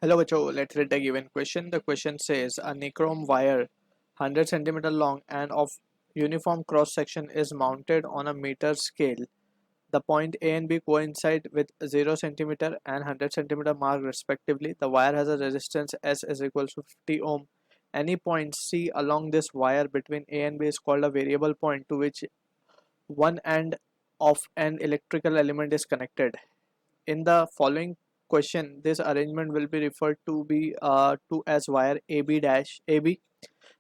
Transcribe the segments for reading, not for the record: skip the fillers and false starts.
Hello, Bacho. Let's read the given question. The question says a nichrome wire 100 centimeter long and of uniform cross section is mounted on a meter scale. The point A and B coincide with 0 centimeter and 100 centimeter mark respectively. The wire has a resistance S is equals to 50 ohm. Any point C along this wire between A and B is called a variable point to which one end of an electrical element is connected. In the following question, this arrangement will be referred to as wire AB dash AB.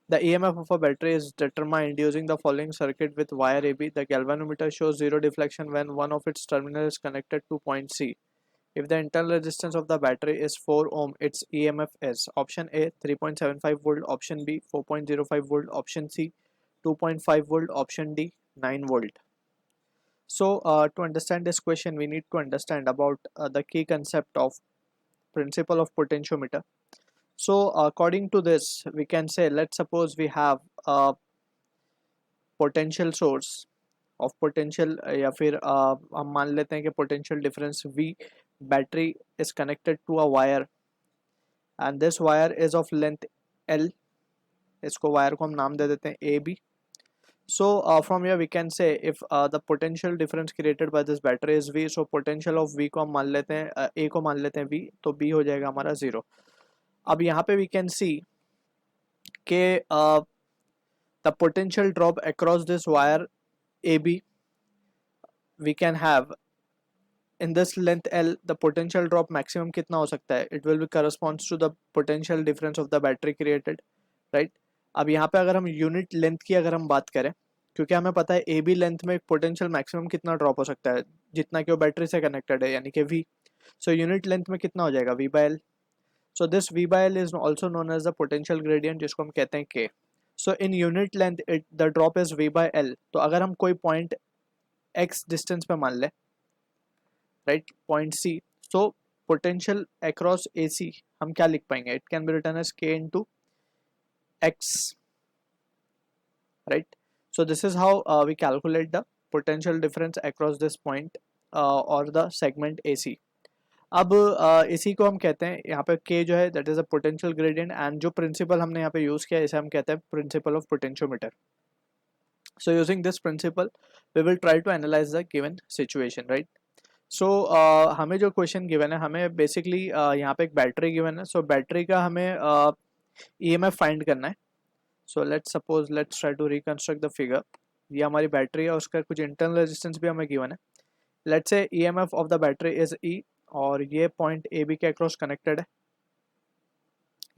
The EMF of a battery is determined using the following circuit with wire AB. The galvanometer shows zero deflection when one of its terminals is connected to point C. If the internal resistance of the battery is 4 ohm, its EMF is option A 3.75 volt, option B 4.05 volt, option C 2.5 volt, option D 9 volt. So to understand this question, we need to understand about the key concept of principle of potentiometer. So according to this, we can say, let's suppose we have a potential source of potential या फिर हम मान लेते हैं कि potential difference V battery is connected to a wire and this wire is of length L. इसको wire को हम नाम दे देते हैं AB. So from here we can say if the potential difference created by this battery is V, so potential of V को हम मान लेते हैं A को मान लेते हैं V, तो B हो जाएगा हमारा 0. अब यहाँ पे we can see कि the potential drop across this wire AB we can have in this length L, the potential drop maximum कितना हो सकता है? It will be corresponds to the potential difference of the battery created, right? अब यहाँ पे अगर हम unit length की अगर हम बात करें, क्योंकि हमें पता है ए बी लेंथ में पोटेंशियल मैक्सिमम कितना ड्रॉप हो सकता है, जितना कि वो बैटरी से कनेक्टेड है, यानी कि वी. सो यूनिट लेंथ में कितना हो जाएगा? V by L. So this V by L is also known as the potential gradient, जिसको हम कहते हैं के. So in unit length it the drop is V by L. तो अगर हम कोई पॉइंट एक्स डिस्टेंस पे मान ले, right, point C, so potential across A C हम क्या लिख पाएंगे? It can be written as K into X, right? So this is how we calculate the potential difference across this point or the segment AC. अब इसी को हम कहते हैं यहाँ पे K जो है that is a potential gradient and जो principle हमने यहाँ पे use किया इसे हम कहते हैं principle of potentiometer. So using this principle we will try to analyze the given situation, right? So हमें जो question given है, हमें basically यहाँ पे एक battery given है. So battery का हमें EMF find करना है. So let's suppose let's try to reconstruct the figure. ये हमारी बैटरी है, उसका कुछ इंटरनल रेजिस्टेंस भी हमें गिवन है. Let's say EMF of the battery is E और ये पॉइंट ए बी के अक्रॉस कनेक्टेड है.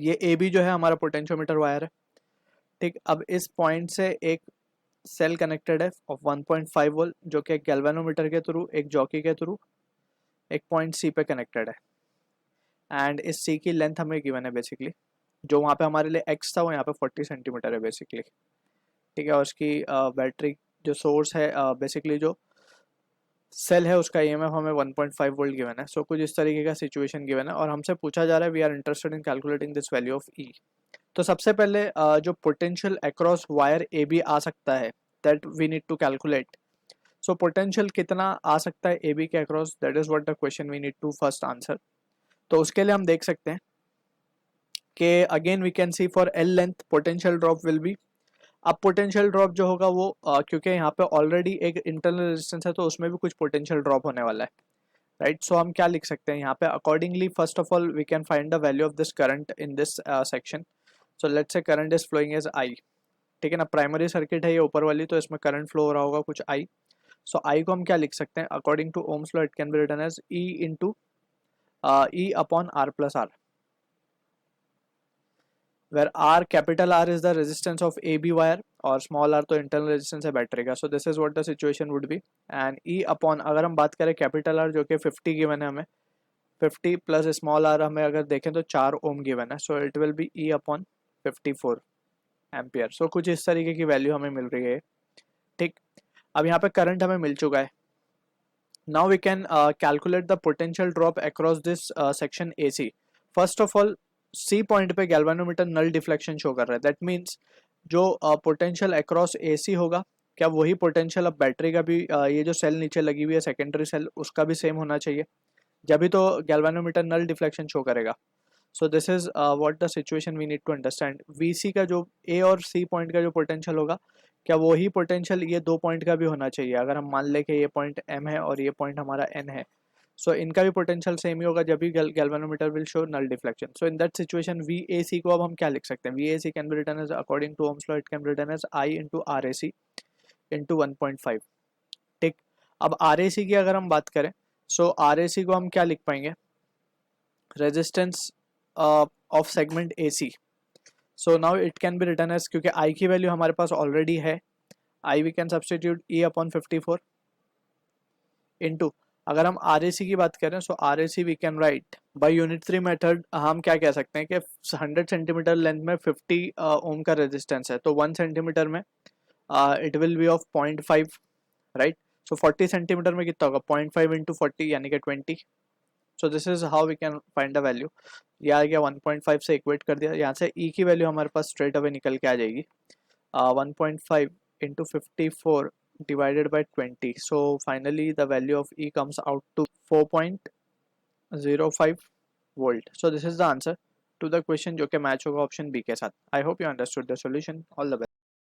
ये ए बी जो है हमारा पोटेंशियोमीटर वायर है, ठीक. अब इस पॉइंट से एक सेल कनेक्टेड है ऑफ 1.5 वोल्ट जो कि एक गैल्वेनोमीटर के थ्रू, एक जॉकी के थ्रू एक पॉइंट सी पे कनेक्टेड है. एंड इस सी की लेंथ हमें गिवन है बेसिकली, जो वहाँ पे हमारे लिए एक्स था वो यहाँ पे 40 सेंटीमीटर है बेसिकली, ठीक है. और उसकी बैटरी जो सोर्स है बेसिकली जो सेल है उसका ईएमएफ हमें 1.5 वोल्ट गिवन है. सो कुछ इस तरीके का सिचुएशन गिवन है और हमसे पूछा जा रहा है we are interested in calculating this value of E. तो सबसे पहले जो potential across wire A B आ सकता है that we need to calculate. So potential कितना आ सकता है ए बी के across, that is what the question we need to first answer. तो उसके लिए हम देख सकते हैं कि again we can see for L length potential drop will be. अब पोटेंशियल ड्रॉप जो होगा वो क्योंकि यहाँ पे ऑलरेडी एक इंटरनल रेजिस्टेंस है तो उसमें भी कुछ पोटेंशियल ड्रॉप होने वाला है, राइट. सो हम क्या लिख सकते हैं यहाँ पे accordingly? First of all we can find the value of this current in this section. So let's say current is flowing as I, ठीक है ना. प्राइमरी सर्किट है ये ऊपर वाली, तो इसमें करंट फ्लो हो रहा होगा कुछ आई. सो आई को हम क्या लिख सकते हैं? According to Ohm's law it can be written as E into E upon R plus R, where R, capital R is the resistance of AB wire और small r तो internal resistance है बैटरी का. So this is what the situation would be. and E upon, अगर हम बात करें capital R जो कि 50 given है हमें, 50 plus small r हमें अगर देखें तो 4 ohm given है. So it will be E upon 54 ampere. So कुछ इस तरीके की वैल्यू हमें मिल रही है, ठीक. अब यहाँ पे करंट हमें मिल चुका है. Now we can calculate the potential drop across this section AC. First of all C point पे गैल्वेनोमीटर नल डिफ्लेक्शन शो कर रहा है. दैट मीन्स जो पोटेंशियल अक्रॉस एसी होगा, क्या वही पोटेंशियल अब बैटरी का भी ये जो सेल नीचे लगी हुई है सेकेंडरी सेल उसका भी सेम होना चाहिए, जब भी तो गैल्वेनोमीटर नल डिफ्लेक्शन शो करेगा. So this is what the situation we need to understand. VC का जो A और C पॉइंट का जो पोटेंशियल होगा, क्या वही पोटेंशियल ये दो पॉइंट का भी होना चाहिए? अगर हम मान लें कि ये पॉइंट M है और ये पॉइंट हमारा N है, सो इनका भी पोटेंशियल सेम ही होगा जब भी galvanometer will show null deflection. So in that situation VAC को अब हम क्या लिख सकते हैं? VAC can be written as according to Ohm's law, it can be written as I into RAC into 1.5। ठीक, अब RAC की अगर हम बात करें, सो RAC को हम क्या लिख पाएंगे? Resistance of segment AC। So now it can be written as, क्योंकि I की वैल्यू हमारे पास ऑलरेडी है, I we can substitute E upon 54 into, अगर हम RAC की बात करें, so RAC we can write by unit 3 method. हम क्या कह सकते हैं कि 100 सेंटीमीटर लेंथ में 50 ओम का रेजिस्टेंस है, तो 1 सेंटीमीटर में it will be of 0.5, right. So 40 centimetre में कितना होगा? 0.5 इंटू 40 यानी कि 20। So this is how we can find the value. यह आ गया 1.5 से इक्वेट कर दिया, यहाँ से E की वैल्यू हमारे पास स्ट्रेट अवे निकल के आ जाएगी 1.5 into 54 divided by 20. So finally the value of E comes out to 4.05 volt. So this is the answer to the question जो कि मैच होगा ऑप्शन बी के साथ। I hope you understood the solution. All the best.